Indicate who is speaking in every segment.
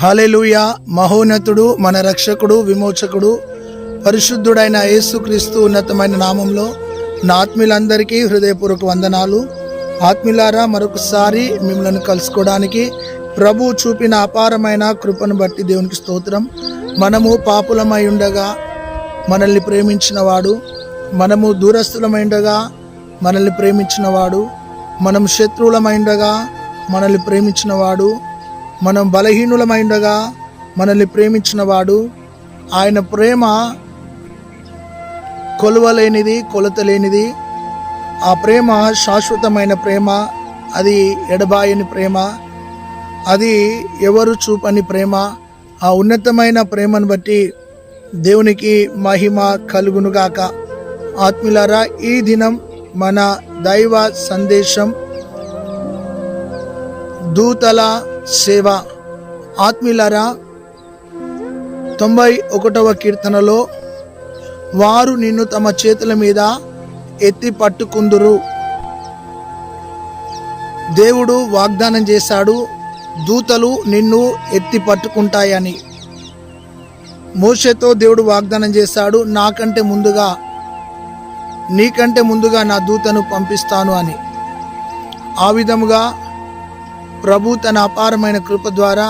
Speaker 1: హల్లెలూయా. మహోన్నతుడు, మన రక్షకుడు, విమోచకుడు, పరిశుద్ధుడైన యేసుక్రీస్తు ఉన్నతమైన నామంలో నా ఆత్మీయులందరికీ హృదయపూర్వక వందనాలు. ఆత్మీయులారా, మరొకసారి మిమ్మల్ని కలుసుకోవడానికి ప్రభు చూపిన అపారమైన కృపను బట్టి దేవునికి స్తోత్రం. మనము పాపులమై ఉండగా మనల్ని ప్రేమించినవాడు, మనము దూరస్థులమై ఉండగా మనల్ని ప్రేమించినవాడు, మనం శత్రువులమై ఉండగా మనల్ని ప్రేమించినవాడు, మనం బలహీనులమై ఉండగా మనల్ని ప్రేమించినవాడు. ఆయన ప్రేమ కొలువలేనిది, కొలత లేనిది. ఆ ప్రేమ శాశ్వతమైన ప్రేమ, అది ఎడబాయని ప్రేమ, అది ఎవరు చూపని ప్రేమ. ఆ ఉన్నతమైన ప్రేమను బట్టి దేవునికి మహిమ కలుగునుగాక. ఆత్మీయులారా, ఈ దినం మన దైవ సందేశం దూతల సేవ. ఆత్మీయులారా, 91వ కీర్తనలో వారు నిన్ను తమ చేతుల మీద ఎత్తి పట్టుకుందురు. దేవుడు వాగ్దానం చేశాడు, దూతలు నిన్ను ఎత్తి పట్టుకుంటాయని. మోషేతో దేవుడు వాగ్దానం చేశాడు, నీకంటే ముందుగా నా దూతను పంపిస్తాను అని. ఆ విధముగా ప్రభు తన అపారమైన కృప ద్వారా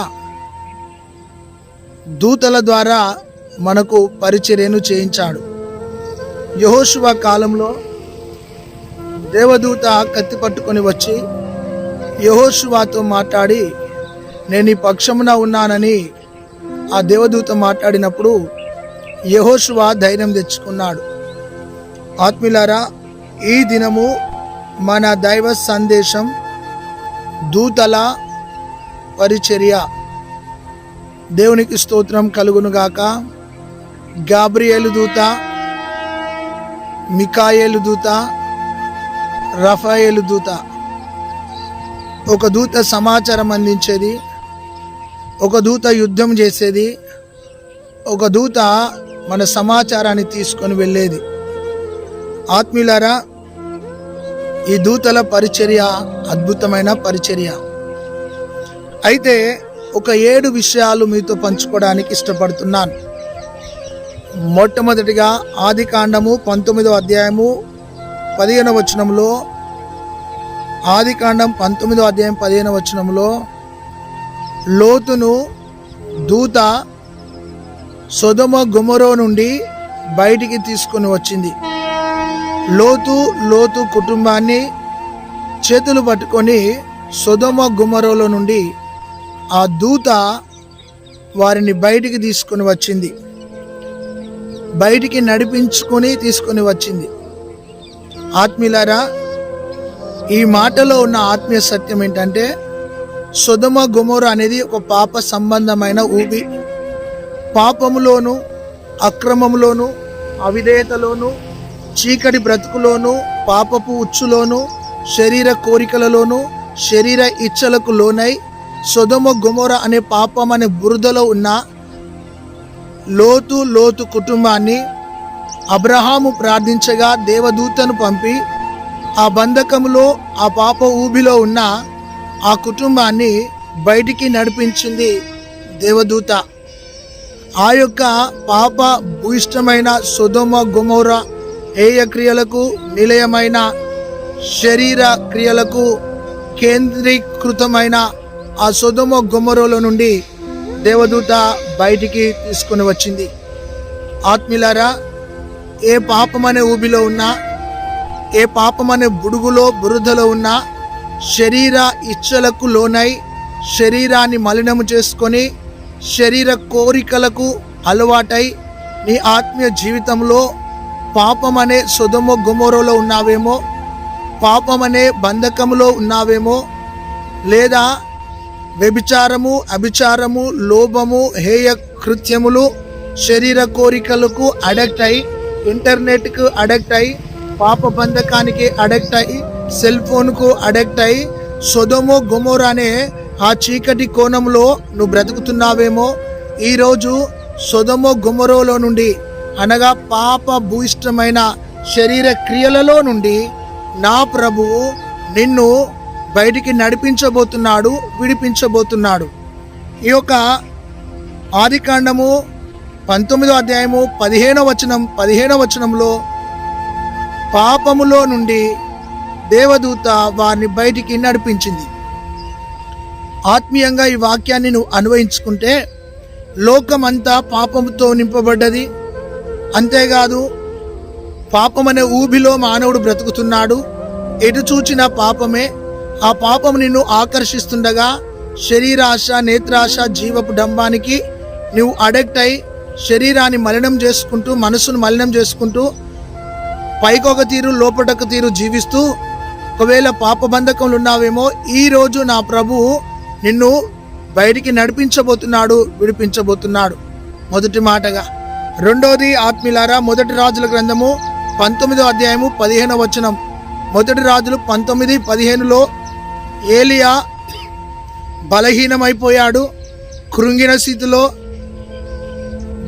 Speaker 1: దూతల ద్వారా మనకు పరిచర్యను చేయించాడు. యెహోషువ కాలంలో దేవదూత కత్తి పట్టుకొని వచ్చి యెహోషువతో మాట్లాడి, నేను ఈ పక్షమున ఉన్నానని ఆ దేవదూత మాట్లాడినప్పుడు యెహోషువ ధైర్యం తెచ్చుకున్నాడు. ఆత్మీయులారా, ఈ దినము మన దైవ సందేశం దూతల పరిచర్య. దేవునికి స్తోత్రం కలుగునుగాక. గాబ్రియేలు దూత, మికాయేలు దూత, రఫాయేలు దూత. ఒక దూత సమాచారం అందించేది, ఒక దూత యుద్ధం చేసేది, ఒక దూత మన సమాచారాన్ని తీసుకొని వెళ్ళేది. ఆత్మీయులారా, ఈ దూతల పరిచర్య అద్భుతమైన పరిచర్య. అయితే ఒక 7 విషయాలు మీతో పంచుకోవడానికి ఇష్టపడుతున్నాను. మొట్టమొదటిగా ఆదికాండము 19వ అధ్యాయము 15వ వచనంలో, ఆదికాండం 19వ అధ్యాయం 15వ వచనంలో లోతును దూత సొదొమ గొమొర నుండి బయటికి తీసుకొని వచ్చింది. లోతు కుటుంబాన్ని చేతులు పట్టుకొని సొదొమ గొమొరలో నుండి ఆ దూత వారిని బయటికి తీసుకొని వచ్చింది, బయటికి నడిపించుకొని తీసుకొని వచ్చింది. ఆత్మీయులారా, ఈ మాటలో ఉన్న ఆత్మీయ సత్యం ఏంటంటే, సొదొమ గొమొర అనేది ఒక పాప సంబంధమైన ఊబి. పాపములోను, అక్రమములోను, అవిధేయతలోను, చీకటి బ్రతుకులోను, పాపపు ఉచ్చులోను, శరీర కోరికలలోను, శరీర ఇచ్చలకు లోనై సొదొమ గొమొర అనే పాపం అనే బురదలో ఉన్న లోతు కుటుంబాన్ని అబ్రహాము ప్రార్థించగా దేవదూతను పంపి ఆ బంధకములో, ఆ పాప ఊబిలో ఉన్న ఆ కుటుంబాన్ని బయటికి నడిపించింది దేవదూత. ఆ యొక్క పాప భూయిష్టమైన సొదొమ గొమొర హేయ క్రియలకు, నిలయమైన శరీర క్రియలకు కేంద్రీకృతమైన ఆ సొదొమ గొమొరలో నుండి దేవదూత బయటికి తీసుకొని వచ్చింది. ఆత్మీయులారా, ఏ పాపమనే ఊబిలో ఉన్నా, ఏ పాపమనే బురదలో ఉన్నా, శరీర ఇచ్చలకు లోనై శరీరాన్ని మలినము చేసుకొని శరీర కోరికలకు అలవాటై నీ ఆత్మీయ జీవితంలో పాపమనే సొదొమ గొమొరలో ఉన్నావేమో, పాపమనే బంధకములో ఉన్నావేమో, లేదా వ్యభిచారము, అభిచారము, లోభము, హేయ కృత్యములు, శరీర కోరికలకు అడక్ట్ అయి, ఇంటర్నెట్కు అడక్ట్ అయి, పాప బంధకానికి అడక్ట్ అయి, సెల్ ఫోన్కు అడక్ట్ అయి సొదొమ గొమొర అనే ఆ చీకటి కోణంలో నువ్వు బ్రతుకుతున్నావేమో. ఈరోజు సొదొమ గొమొరలో నుండి, అనగా పాప భూయిష్టమైన శరీర క్రియలలో నుండి నా ప్రభువు నిన్ను బయటికి నడిపించబోతున్నాడు, విడిపించబోతున్నాడు. ఈ యొక్క ఆదికాండము 19వ అధ్యాయము 15వ వచనంలో పాపములో నుండి దేవదూత వారిని బయటికి నడిపించింది. ఆత్మీయంగా ఈ వాక్యాన్ని నువ్వు అన్వయించుకుంటే లోకమంతా పాపముతో నింపబడ్డది. అంతేకాదు పాపం అనే ఊబిలో మానవుడు బ్రతుకుతున్నాడు. ఎటు చూచిన పాపమే. ఆ పాపము నిన్ను ఆకర్షిస్తుండగా శరీరాశ, నేత్రాశ, జీవపు డంబానికి నువ్వు అడెక్ట్ అయి శరీరాన్ని మలినం చేసుకుంటూ, మనసును మలినం చేసుకుంటూ, పైకొక తీరు లోపటొక తీరు జీవిస్తూ ఒకవేళ పాపబంధకంలో ఉన్నావేమో ఈరోజు నా ప్రభువు నిన్ను బయటికి నడిపించబోతున్నాడు, విడిపించబోతున్నాడు. మొదటి మాటగా. రెండోది ఆత్మీయులారా, మొదటి రాజుల గ్రంథము 19వ అధ్యాయము 15వ వచనం. మొదటి రాజులు 19:15లో ఏలియా బలహీనమైపోయాడు. కృంగిన స్థితిలో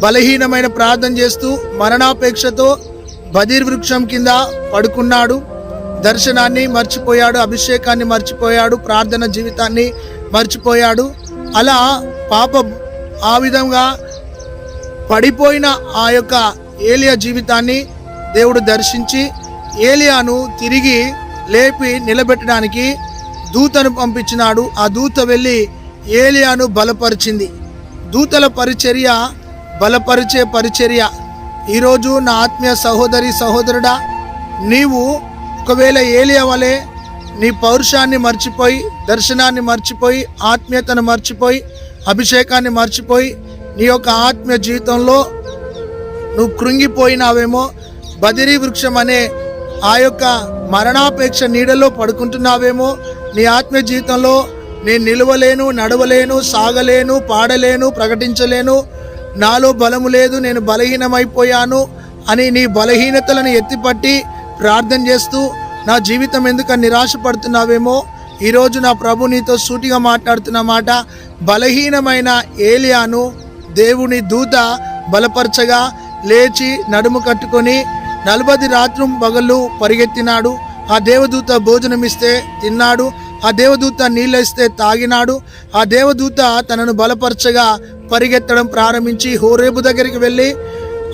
Speaker 1: బలహీనమైన ప్రార్థన చేస్తూ మరణాపేక్షతో బదిర్ వృక్షం కింద పడుకున్నాడు. దర్శనాన్ని మర్చిపోయాడు, అభిషేకాన్ని మర్చిపోయాడు, ప్రార్థన జీవితాన్ని మర్చిపోయాడు. అలా పాపం ఆ విధంగా పడిపోయిన ఆ యొక్క ఏలియా జీవితాన్ని దేవుడు దర్శించి ఏలియాను తిరిగి లేపి నిలబెట్టడానికి దూతను పంపించినాడు. ఆ దూత వెళ్ళి ఏలియాను బలపరిచింది. దూతల పరిచర్య బలపరిచే పరిచర్య. ఈరోజు నా ఆత్మీయ సహోదరి సహోదరుడా, నీవు ఒకవేళ ఏలియా వలె నీ పౌరుషాన్ని మర్చిపోయి, దర్శనాన్ని మర్చిపోయి, ఆత్మీయతను మర్చిపోయి, అభిషేకాన్ని మర్చిపోయి నీ యొక్క ఆత్మీయ జీవితంలో నువ్వు కృంగిపోయినావేమో, బదిరీ వృక్షం అనే ఆ యొక్క మరణాపేక్ష నీడలో పడుకుంటున్నావేమో, నీ ఆత్మీయ జీవితంలో నేను నిలవలేను, నడవలేను, సాగలేను, పాడలేను, ప్రకటించలేను, నాలో బలము లేదు, నేను బలహీనమైపోయాను అని నీ బలహీనతలను ఎత్తిపట్టి ప్రార్థన చేస్తూ నా జీవితం ఎందుకని నిరాశపడుతున్నావేమో, ఈరోజు నా ప్రభు నీతో సూటిగా మాట్లాడుతున్న మాట, బలహీనమైన ఏలియాను దేవుని దూత బలపరచగా లేచి నడుము కట్టుకొని 40 రాత్రుం పగళ్ళు పరిగెత్తినాడు. ఆ దేవదూత భోజనం ఇస్తే తిన్నాడు. ఆ దేవదూత నీళ్ళిస్తే తాగినాడు. ఆ దేవదూత తనను బలపరచగా పరిగెత్తడం ప్రారంభించి హోరేబు దగ్గరికి వెళ్ళి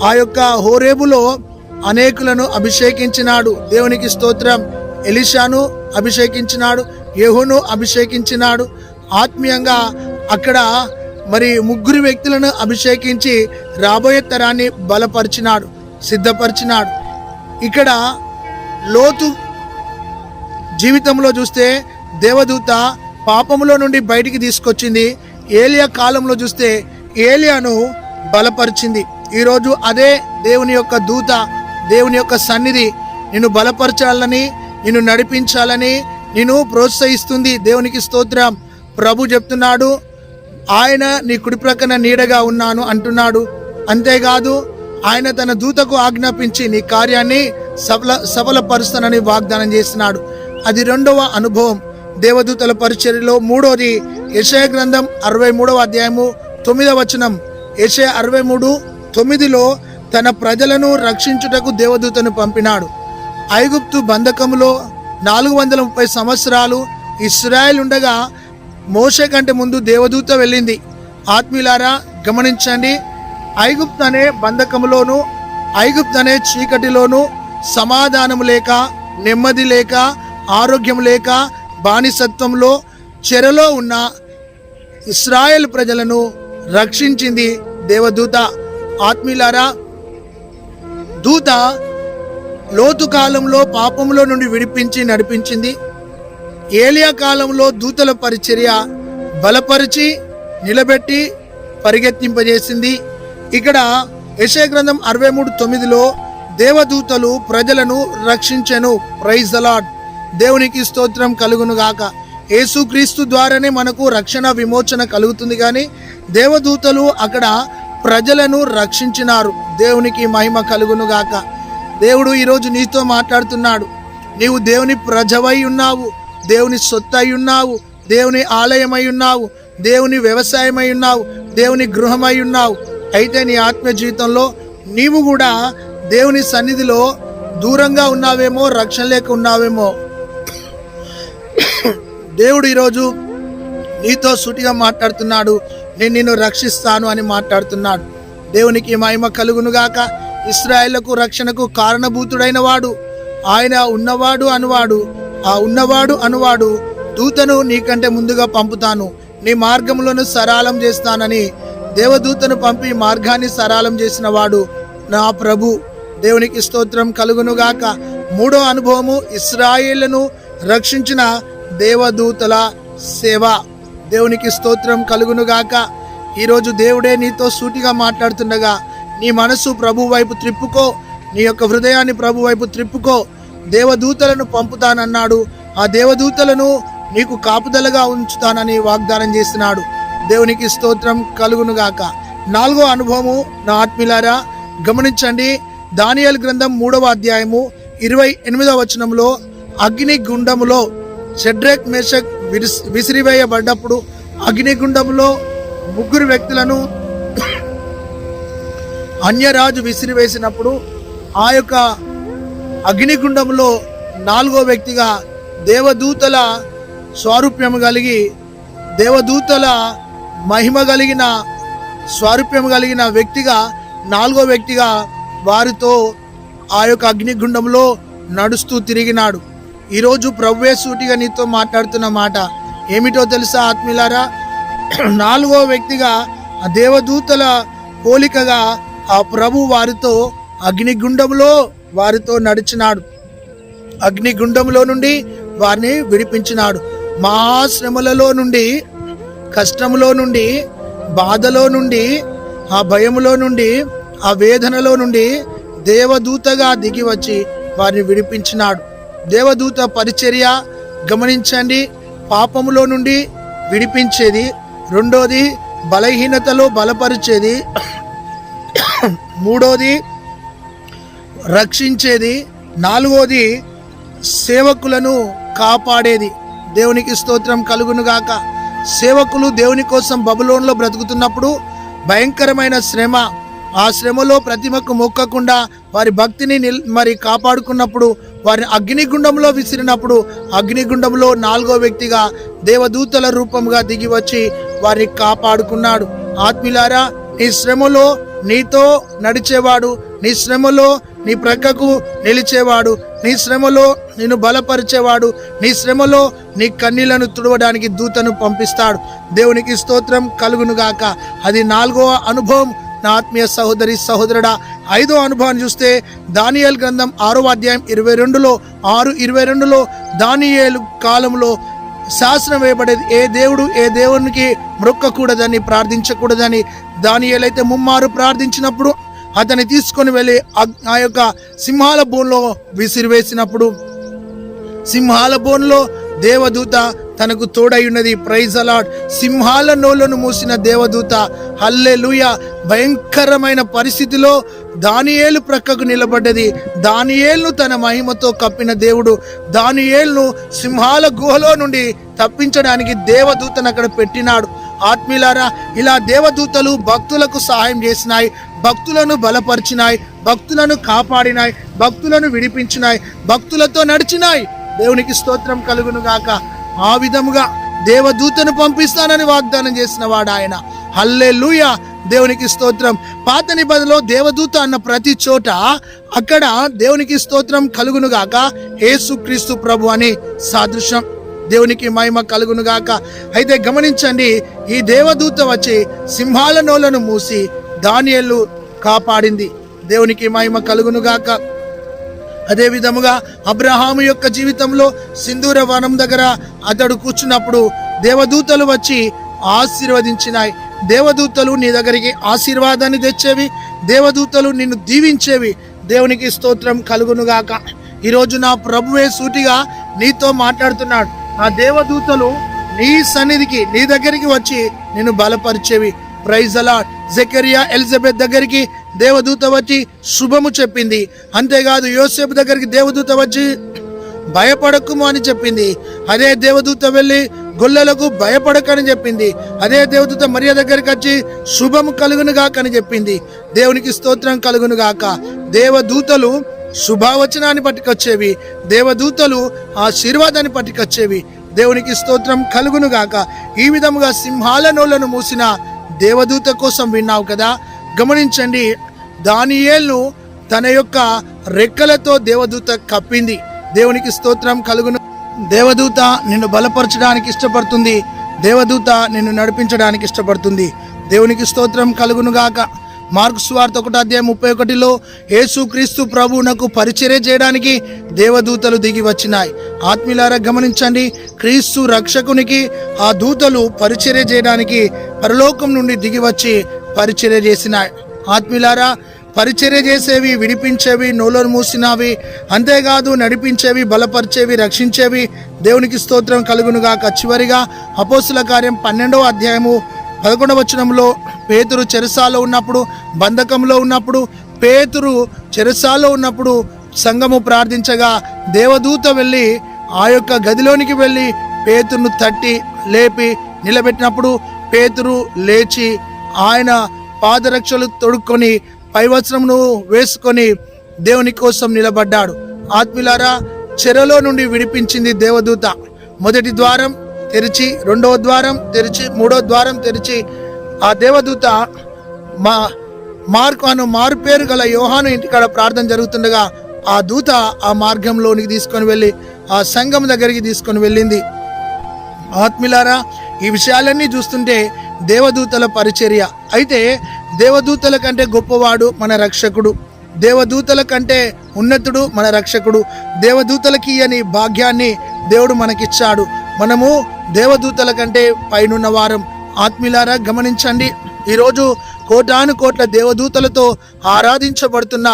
Speaker 1: ఆ యొక్క హోరేబులో అనేకులను అభిషేకించినాడు. దేవునికి స్తోత్రం. ఎలీషాను అభిషేకించినాడు, యెహూను అభిషేకించినాడు. ఆత్మీయంగా అక్కడ మరి 3 వ్యక్తులను అభిషేకించి రాబోయే తరాన్ని బలపరిచినాడు, సిద్ధపరిచినాడు. ఇక్కడ లోతు జీవితంలో చూస్తే దేవదూత పాపములో నుండి బయటికి తీసుకొచ్చింది. ఏలియా కాలంలో చూస్తే ఏలియాను బలపరిచింది. ఈరోజు అదే దేవుని యొక్క దూత, దేవుని యొక్క సన్నిధి నిన్ను బలపరచాలని, నిన్ను నడిపించాలని నిన్ను ప్రోత్సహిస్తుంది. దేవునికి స్తోత్రం. ప్రభు చెప్తున్నాడు, ఆయన నీ కుడి ప్రక్కన నీడగా ఉన్నాను అంటున్నాడు. అంతేకాదు ఆయన తన దూతకు ఆజ్ఞాపించి నీ కార్యాన్ని సఫలపరుస్తానని వాగ్దానం చేస్తున్నాడు. అది రెండవ అనుభవం దేవదూతల పరిచర్యలో. మూడోది యెషయా గ్రంథం 63వ అధ్యాయము 9వ వచనం. యెషయా 63:9లో తన ప్రజలను రక్షించుటకు దేవదూతను పంపినాడు. ఐగుప్తు బంధకములో 430 సంవత్సరాలు ఇశ్రాయేల్ ఉండగా మోషే కంటే ముందు దేవదూత వెళ్ళింది. ఆత్మీయులారా గమనించండి, ఐగుప్తు అనే బంధకములోను, ఐగుప్తు అనే చీకటిలోను సమాధానం లేక, నెమ్మది లేక, ఆరోగ్యం లేక, బానిసత్వంలో చెరలో ఉన్న ఇశ్రాయేల్ ప్రజలను రక్షించింది దేవదూత. ఆత్మీయులారా, దూత లోతు కాలంలో పాపంలో నుండి విడిపించి నడిపించింది. ఏలియా కాలంలో దూతల పరిచర్య బలపరిచి నిలబెట్టి పరిగెత్తింపజేసింది. ఇక్కడ యెషయా గ్రంథం 63:9లో దేవదూతలు ప్రజలను రక్షించెను. Praise the lord. దేవునికి స్తోత్రం కలుగును గాక. యేసుక్రీస్తు ద్వారానే మనకు రక్షణ, విమోచన కలుగుతుంది. కానీ దేవదూతలు అక్కడ ప్రజలను రక్షించినారు. దేవునికి మహిమ కలుగును గాక. దేవుడు ఈరోజు నీతో మాట్లాడుతున్నాడు. నీవు దేవుని ప్రజవై ఉన్నావు, దేవుని సొత్తై ఉన్నావు, దేవుని ఆలయమై ఉన్నావు, దేవుని వ్యవసాయమై ఉన్నావు, దేవుని గృహమై ఉన్నావు. అయితే నీ ఆత్మ జీవితంలో నీవు కూడా దేవుని సన్నిధిలో దూరంగా ఉన్నావేమో, రక్షణ లేక ఉన్నావేమో. దేవుడు ఈరోజు నీతో సూటిగా మాట్లాడుతున్నాడు. నేను నిన్ను రక్షిస్తాను అని మాట్లాడుతున్నాడు. దేవునికి మహిమ కలుగునుగాక. ఇశ్రాయేలుకు రక్షణకు కారణభూతుడైన వాడు ఆయన ఉన్నవాడు అనువాడు. ఆ ఉన్నవాడు అనువాడు దూతను నీకంటే ముందుగా పంపుతాను, నీ మార్గములను సరళం చేస్తానని దేవదూతను పంపి మార్గాన్ని సరళం చేసిన వాడు నా ప్రభు. దేవునికి స్తోత్రం కలుగునుగాక. మూడో అనుభవము ఇశ్రాయేలును రక్షించిన దేవదూతల సేవ. దేవునికి స్తోత్రం కలుగునుగాక. ఈరోజు దేవుడే నీతో సూటిగా మాట్లాడుతుండగా నీ మనసు ప్రభు వైపు త్రిప్పుకో, నీ యొక్క హృదయాన్ని ప్రభు వైపు త్రిప్పుకో. దేవదూతలను పంపుతానన్నాడు. ఆ దేవదూతలను నీకు కాపుదలగా ఉంచుతానని వాగ్దానం చేస్తున్నాడు. దేవునికి స్తోత్రం కలుగునుగాక. నాలుగో అనుభవము నా ఆత్మీయులారా గమనించండి. దానియేలు గ్రంథం 3వ అధ్యాయము 28వ వచనంలో అగ్నిగుండములో షడ్రక్ మేషక్ విసిరివేయబడ్డప్పుడు అగ్నిగుండములో 3 వ్యక్తులను అన్యరాజు విసిరివేసినప్పుడు ఆ యొక్క అగ్నిగుండంలో 4వ వ్యక్తిగా దేవదూతల స్వారూప్యము కలిగి, దేవదూతల మహిమ కలిగిన స్వారూప్యము కలిగిన వ్యక్తిగా 4వ వ్యక్తిగా వారితో ఆ యొక్క అగ్నిగుండంలో నడుస్తూ తిరిగినాడు. ఈరోజు ప్రభువే సూటిగా నీతో మాట్లాడుతున్న మాట ఏమిటో తెలుసా ఆత్మీయులారా? 4వ వ్యక్తిగా ఆ దేవదూతల పోలికగా ఆ ప్రభు వారితో అగ్నిగుండంలో వారితో నడిచినాడు. అగ్నిగుండంలో నుండి వారిని విడిపించినాడు. మహాశ్రమలలో నుండి, కష్టంలో నుండి, బాధలో నుండి, ఆ భయములో నుండి, ఆ వేదనలో నుండి దేవదూతగా దిగి వచ్చి వారిని విడిపించినాడు. దేవదూత పరిచర్య గమనించండి. పాపములో నుండి విడిపించేది, రెండోది బలహీనతలో బలపరిచేది, మూడోది రక్షించేది, 4వది సేవకులను కాపాడేది. దేవునికి స్తోత్రం కలుగునుగాక. సేవకులు దేవుని కోసం బబులోన్లో బ్రతుకుతున్నప్పుడు భయంకరమైన శ్రమ, ఆ శ్రమలో ప్రతిమకు మొక్కకుండా వారి భక్తిని కాపాడుకున్నప్పుడు వారిని అగ్నిగుండంలో విసిరినప్పుడు అగ్నిగుండంలో 4వ వ్యక్తిగా దేవదూతల రూపంగా దిగి వచ్చి వారిని కాపాడుకున్నాడు. ఆత్మీయులారా, నీ శ్రమలో నీతో నడిచేవాడు, నీ శ్రమలో నీ ప్రక్కకు నిలిచేవాడు, నీ శ్రమలో నిన్ను బలపరిచేవాడు, నీ శ్రమలో నీ కన్నీళ్లను తుడవడానికి దూతను పంపిస్తాడు. దేవునికి స్తోత్రం కలుగునుగాక. అది 4వ అనుభవం నా ఆత్మీయ సహోదరి సహోదరుడా. 5వ అనుభవాన్ని చూస్తే దానియేలు గ్రంథం 6వ అధ్యాయం 22లో దానియేలు కాలంలో శాసనం వేయబడేది, ఏ దేవునికి మొక్కకూడదని, ప్రార్థించకూడదని. దానియేలు అయితే 3 ప్రార్థించినప్పుడు అతన్ని తీసుకొని వెళ్ళి ఆ యొక్క సింహాల బోన్లో విసిరివేసినప్పుడు సింహాల బోన్లో దేవదూత తనకు తోడై ఉన్నది. ప్రైజ్ అలాడ్. సింహాల నోళ్లను మూసిన దేవదూత. హల్లెలూయా. భయంకరమైన పరిస్థితిలో దానియేలు ప్రక్కకు నిలబడ్డది. దానియేలును తన మహిమతో కప్పిన దేవుడు దానియేలును సింహాల గుహలో నుండి తప్పించడానికి దేవదూతను అక్కడ పెట్టినాడు. ఆత్మీయులారా, ఇలా దేవదూతలు భక్తులకు సహాయం చేసినాయి, భక్తులను బలపరిచినాయి, భక్తులను కాపాడినాయి, భక్తులను విడిపించినాయి, భక్తులతో నడిచినాయి. దేవునికి స్తోత్రం కలుగును గాక. ఆ విధముగా దేవదూతను పంపిస్తానని వాగ్దానం చేసిన వాడు ఆయన. హల్లెలూయా. దేవునికి స్తోత్రం. పాత నిబంధనలో దేవదూత అన్న ప్రతి చోట అక్కడ దేవునికి స్తోత్రం కలుగును గాక యేసుక్రీస్తు ప్రభు అని సాదృశ్యం. దేవునికి మహిమ కలుగును గాక. అయితే గమనించండి, ఈ దేవదూత వచ్చి సింహాల నోళ్లను మూసి దానియేలు కాపాడింది. దేవునికి మహిమ కలుగును గాక. అదే విధముగా అబ్రహాము యొక్క జీవితంలో సింధూర వనం దగ్గర అతడు కూర్చున్నప్పుడు దేవదూతలు వచ్చి ఆశీర్వదించినాయి. దేవదూతలు నీ దగ్గరికి ఆశీర్వాదాన్ని తెచ్చేవి, దేవదూతలు నిన్ను దీవించేవి. దేవునికి స్తోత్రం కలుగునుగాక. ఈరోజు నా ప్రభువే సూటిగా నీతో మాట్లాడుతున్నాడు. ఆ దేవదూతలు నీ సన్నిధికి, నీ దగ్గరికి వచ్చి నిన్ను బలపరిచేవి. ప్రైజ్ అలార్డ్. జకరియా ఎలిజబెత్ దగ్గరికి దేవదూత వచ్చి శుభము చెప్పింది. అంతేకాదు యోసేపు దగ్గరికి దేవదూత వచ్చి భయపడకుము అని చెప్పింది. అదే దేవదూత వెళ్ళి గొల్లలకు భయపడకని చెప్పింది. అదే దేవదూత మరియ దగ్గరికి వచ్చి శుభము కలుగునుగాక అని చెప్పింది. దేవునికి స్తోత్రం కలుగునుగాక. దేవదూతలు శుభవచనాన్ని పట్టుకొచ్చేవి, దేవదూతలు ఆశీర్వాదాన్ని పట్టుకొచ్చేవి. దేవునికి స్తోత్రం కలుగును గాక. ఈ విధముగా సింహాల నోళ్లను మూసిన దేవదూత కోసం విన్నావు కదా. గమనించండి, దానియేలును తన యొక్క రెక్కలతో దేవదూత కప్పింది. దేవునికి స్తోత్రం కలుగును. దేవదూత నిన్ను బలపరచడానికి ఇష్టపడుతుంది. దేవదూత నిన్ను నడిపించడానికి ఇష్టపడుతుంది. దేవునికి స్తోత్రం కలుగును గాక. మార్కు సువార్త 1:31 యేసుక్రీస్తు ప్రభువునకు పరిచర్య చేయడానికి దేవదూతలు దిగి వచ్చినాయి. ఆత్మీయులారా గమనించండి, క్రీస్తు రక్షకునికి ఆ దూతలు పరిచర్య చేయడానికి పరలోకం నుండి దిగి వచ్చి పరిచర్య చేసినాయి. ఆత్మీయులారా, పరిచర్య చేసేవి, విడిపించేవి, నోలను మూసినవి, అంతేకాదు నడిపించేవి, బలపరిచేవి, రక్షించేవి. దేవునికి స్తోత్రం కలుగునుగాక. చివరిగా అపోస్తుల కార్యం 12వ అధ్యాయము 11వ వచనంలో పేతురు చెరసాలో ఉన్నప్పుడు, బంధకంలో ఉన్నప్పుడు, పేతురు చెరసాలో ఉన్నప్పుడు సంఘము ప్రార్థించగా దేవదూత వెళ్ళి ఆ యొక్క గదిలోనికి వెళ్ళి పేతురును తట్టి లేపి నిలబెట్టినప్పుడు పేతురు లేచి ఆయన పాదరక్షలు తొడుక్కొని పైవస్త్రమును వేసుకొని దేవుని కోసం నిలబడ్డాడు. ఆత్మీయులారా, చెరలో నుండి విడిపించింది దేవదూత. మొదటి ద్వారం తెరిచి, రెండవ ద్వారం తెరిచి, మూడవ ద్వారం తెరిచి ఆ దేవదూత మార్కు అను మారు పేరు గల యోహాను ఇంటికాడ ప్రార్థన జరుగుతుండగా ఆ దూత ఆ మార్గంలోనికి తీసుకొని వెళ్ళి ఆ సంఘం దగ్గరికి తీసుకొని వెళ్ళింది. ఆత్మీయులారా, ఈ విషయాలన్నీ చూస్తుంటే దేవదూతల పరిచర్య. అయితే దేవదూతల కంటే గొప్పవాడు మన రక్షకుడు. దేవదూతల కంటే ఉన్నతుడు మన రక్షకుడు. దేవదూతలకి అని భాగ్యాన్ని దేవుడు మనకిచ్చాడు. మనము దేవదూతల కంటే పైనున్న వారం. ఆత్మీయులారా గమనించండి, ఈరోజు కోటాను కోట్ల దేవదూతలతో ఆరాధించబడుతున్న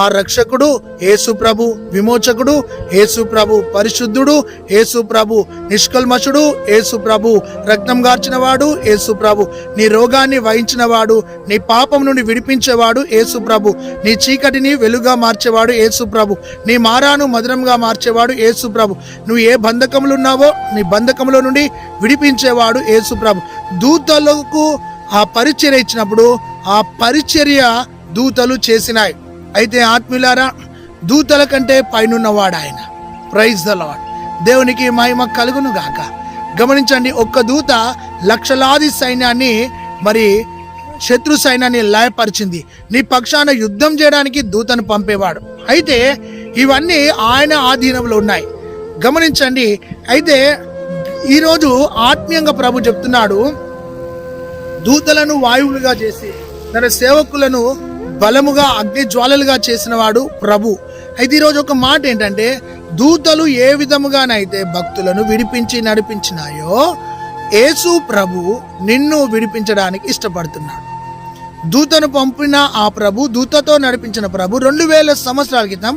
Speaker 1: ఆ రక్షకుడు యేసు ప్రభు, విమోచకుడు యేసు ప్రభు, పరిశుద్ధుడు యేసు ప్రభు, నిష్కల్మషుడు యేసు ప్రభు, రక్తం గార్చిన వాడు యేసు ప్రభు, నీ రోగాన్ని వహించిన వాడు, నీ పాపం నుండి విడిపించేవాడు యేసు ప్రభు, నీ చీకటిని వెలుగుగా మార్చేవాడు యేసు ప్రభు, నీ మారాను మధురంగా మార్చేవాడు యేసు ప్రభు, నువ్వు ఏ బంధకములు ఉన్నావో నీ బంధకముల నుండి విడిపించేవాడు యేసు ప్రభు. దూతలకు ఆ పరిచర్య ఇచ్చినప్పుడు ఆ పరిచర్య దూతలు చేసినాయి. అయితే ఆత్మీయులారా, దూతల కంటే పైనున్నవాడు ఆయన. Praise the lord. దేవునికి మహిమ కలుగును గాక. గమనించండి, ఒక్క దూత లక్షలాది సైన్యాన్ని, మరి శత్రు సైన్యాన్ని లయపరిచింది. నీ పక్షాన యుద్ధం చేయడానికి దూతను పంపేవాడు. అయితే ఇవన్నీ ఆయన ఆధీనంలో ఉన్నాయి. గమనించండి, అయితే ఈరోజు ఆత్మీయంగా ప్రభు చెప్తున్నాడు, దూతలను వాయువులుగా చేసి తన సేవకులను బలముగా అగ్ని జ్వాలలుగా చేసిన వాడు ప్రభు. అయితే ఈరోజు ఒక మాట ఏంటంటే, దూతలు ఏ విధముగానైతే భక్తులను విడిపించి నడిపించినాయో యేసు ప్రభు నిన్ను విడిపించడానికి ఇష్టపడుతున్నాడు. దూతను పంపిన ఆ ప్రభు, దూతతో నడిపించిన ప్రభు 2000 సంవత్సరాల క్రితం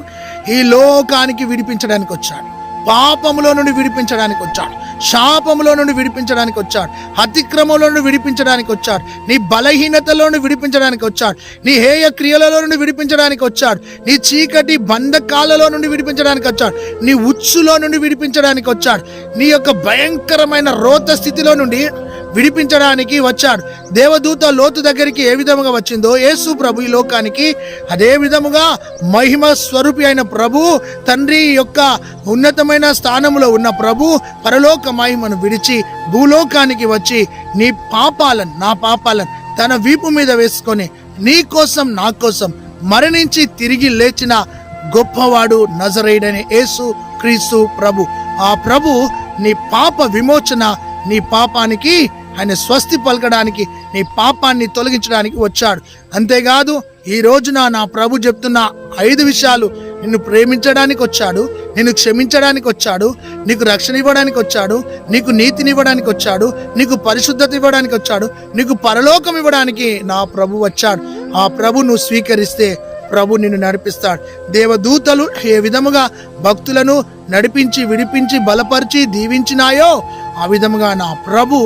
Speaker 1: ఈ లోకానికి విడిపించడానికి వచ్చాడు. పాపములో నుండి విడిపించడానికి వచ్చాడు. శాపములో నుండి విడిపించడానికి వచ్చాడు. అతిక్రమంలో నుండి విడిపించడానికి వచ్చాడు. నీ బలహీనతలో నుండి విడిపించడానికి వచ్చాడు. నీ హేయ క్రియలలో నుండి విడిపించడానికి వచ్చాడు. నీ చీకటి బంధకాలలో నుండి విడిపించడానికి వచ్చాడు. నీ ఉచ్చులో నుండి విడిపించడానికి వచ్చాడు. నీ యొక్క భయంకరమైన రోత స్థితిలో నుండి విడిపించడానికి వచ్చాడు. దేవదూత లోతు దగ్గరికి ఏ విధముగా వచ్చిందో యేసు ప్రభు ఈ లోకానికి అదే విధముగా మహిమ స్వరూపి అయిన ప్రభు, తండ్రి యొక్క ఉన్నతమైన స్థానంలో ఉన్న ప్రభు పరలోక మహిమను విడిచి భూలోకానికి వచ్చి నీ పాపాలను, నా పాపాలను తన వీపు మీద వేసుకొని నీ కోసం, నా కోసం మరణించి తిరిగి లేచిన గొప్పవాడు నజరేయుడైన యేసు క్రీస్తు ప్రభు. ఆ ప్రభు నీ పాప విమోచన, నీ పాపానికి ఆయన స్వస్తి పలకడానికి, నీ పాపాన్ని తొలగించడానికి వచ్చాడు. అంతేకాదు ఈ రోజున నా ప్రభు చెప్తున్న 5 విషయాలు: నిన్ను ప్రేమించడానికి వచ్చాడు, నిన్ను క్షమించడానికి వచ్చాడు, నీకు రక్షణ ఇవ్వడానికి వచ్చాడు, నీకు నీతిని ఇవ్వడానికి వచ్చాడు, నీకు పరిశుద్ధత ఇవ్వడానికి వచ్చాడు, నీకు పరలోకం ఇవ్వడానికి నా ప్రభు వచ్చాడు. ఆ ప్రభు నువ్వు స్వీకరిస్తే ప్రభు నిన్ను నడిపిస్తాడు. దేవదూతలు ఏ విధముగా భక్తులను నడిపించి, విడిపించి, బలపరిచి, దీవించినాయో ఆ విధముగా నా ప్రభు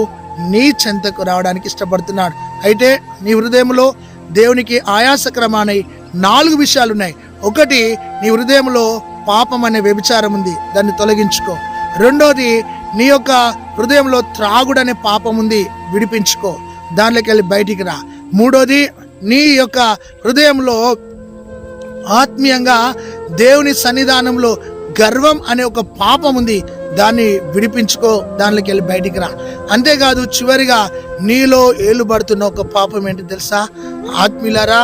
Speaker 1: నీ చెంతకు రావడానికి ఇష్టపడుతున్నాడు. అయితే నీ హృదయంలో దేవునికి ఆయాసకరమైన 4 విషయాలు ఉన్నాయి. ఒకటి, నీ హృదయంలో పాపం అనే వ్యభిచారం ఉంది, దాన్ని తొలగించుకో. రెండోది, నీ యొక్క హృదయంలో త్రాగుడనే పాపం ఉంది, విడిపించుకో, దానిలోకి వెళ్ళి బయటికి రా. మూడోది, నీ యొక్క హృదయంలో ఆత్మీయంగా దేవుని సన్నిధానంలో గర్వం అనే ఒక పాపం ఉంది, దాన్ని విడిపించుకో, దానిలోకి వెళ్ళి బయటికి రా. అంతేకాదు చివరిగా నీలో ఏలుబడుతున్న ఒక పాపం ఏంటి తెలుసా? ఆత్మీయులారా,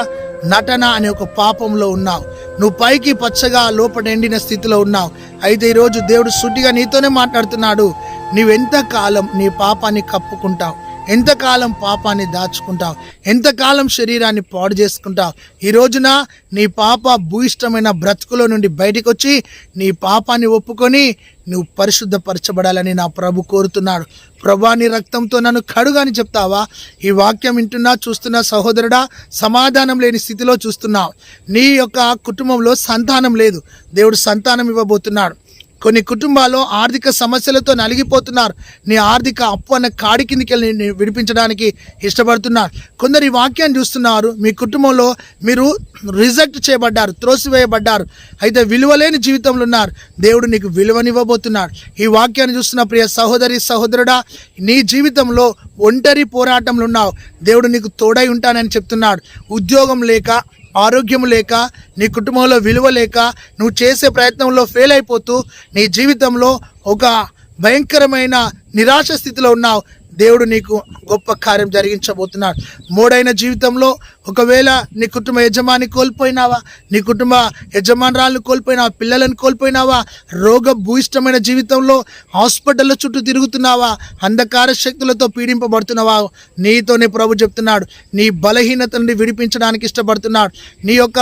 Speaker 1: నటన అనే ఒక పాపంలో ఉన్నావు. నువ్వు పైకి పచ్చగా లోపల ఎండిన స్థితిలో ఉన్నావు. అయితే ఈరోజు దేవుడు సుట్టిగా నీతోనే మాట్లాడుతున్నాడు. నీవెంతకాలం నీ పాపాన్ని కప్పుకుంటావు? ఎంతకాలం పాపాన్ని దాచుకుంటావు? ఎంతకాలం శరీరాన్ని పాడు చేసుకుంటావు? ఈ రోజున నీ పాప భూయిష్టమైన బ్రతుకులో నుండి బయటికి వచ్చి నీ పాపాన్ని ఒప్పుకొని నువ్వు పరిశుద్ధపరచబడాలని నా ప్రభు కోరుతున్నాడు. ప్రభా, నీ రక్తంతో నన్ను కడుగు అని చెప్తావా? ఈ వాక్యం వింటున్నా చూస్తున్నా సహోదరుడా, సమాధానం లేని స్థితిలో చూస్తున్నావు. నీ యొక్క కుటుంబంలో సంతానం లేదు, దేవుడు సంతానం ఇవ్వబోతున్నాడు. కొన్ని కుటుంబాల్లో ఆర్థిక సమస్యలతో నలిగిపోతున్నారు. నీ ఆర్థిక అప్పు అన్న కాడి కిందికి వెళ్ళి విడిపించడానికి ఇష్టపడుతున్నారు. కొందరు ఈ వాక్యాన్ని చూస్తున్నారు. మీ కుటుంబంలో మీరు రిజెక్ట్ చేయబడ్డారు, త్రోసివేయబడ్డారు. అయితే విలువలేని జీవితంలో ఉన్నారు. దేవుడు నీకు విలువనివ్వబోతున్నాడు. ఈ వాక్యాన్ని చూస్తున్న ప్రియ సహోదరి సహోదరుడా, నీ జీవితంలో ఒంటరి పోరాటంలో ఉన్నావు. దేవుడు నీకు తోడై ఉంటానని చెప్తున్నాడు. ఉద్యోగం లేక, ఆరోగ్యం లేక, నీ కుటుంబంలో విలువ లేక, నువ్వు చేసే ప్రయత్నంలో ఫెయిల్ అయిపోతూ నీ జీవితంలో ఒక భయంకరమైన నిరాశ స్థితిలో ఉన్నావు. దేవుడు నీకు గొప్ప కార్యం జరిగించబోతున్నాడు. మోడైన జీవితంలో ఒకవేళ నీ కుటుంబ యజమాని కోల్పోయినావా, నీ కుటుంబ యజమానురాలను కోల్పోయినావా, పిల్లలను కోల్పోయినావా, రోగ భూయిష్టమైన జీవితంలో హాస్పిటల్లో చుట్టూ తిరుగుతున్నావా, అంధకార శక్తులతో పీడింపబడుతున్నావా, నీతోనే ప్రభు చెప్తున్నాడు. నీ బలహీనత నుండి విడిపించడానికి ఇష్టపడుతున్నాడు. నీ యొక్క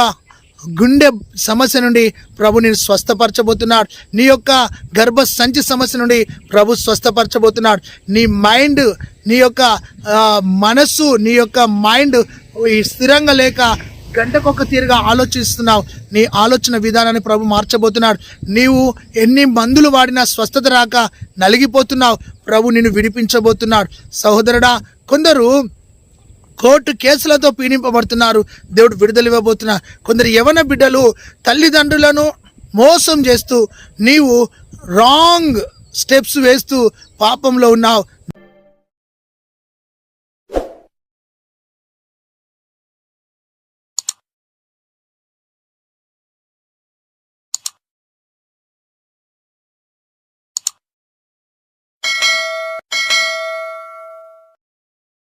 Speaker 1: గుండె సమస్య నుండి ప్రభు నేను స్వస్థపరచబోతున్నాడు. నీ యొక్క గర్భ సంచి సమస్య నుండి ప్రభు స్వస్థపరచబోతున్నాడు. నీ మైండ్, నీ యొక్క మనస్సు, నీ యొక్క మైండ్ స్థిరంగా లేక గంటకొక తీరుగా ఆలోచిస్తున్నావు. నీ ఆలోచన విధానాన్ని ప్రభు మార్చబోతున్నాడు. నీవు ఎన్ని మందులు వాడినా స్వస్థత రాక నలిగిపోతున్నావు. ప్రభు నిన్ను విడిపించబోతున్నాడు. సహోదరుడా, కొందరు కోర్టు కేసులతో పీడింపబడుతున్నారు. దేవుడు విడుదల ఇవ్వబోతున్నారు. కొందరు యవన బిడ్డలు తల్లిదండ్రులను మోసం చేస్తూ నీవు రాంగ్ స్టెప్స్ వేస్తూ పాపంలో ఉన్నావు.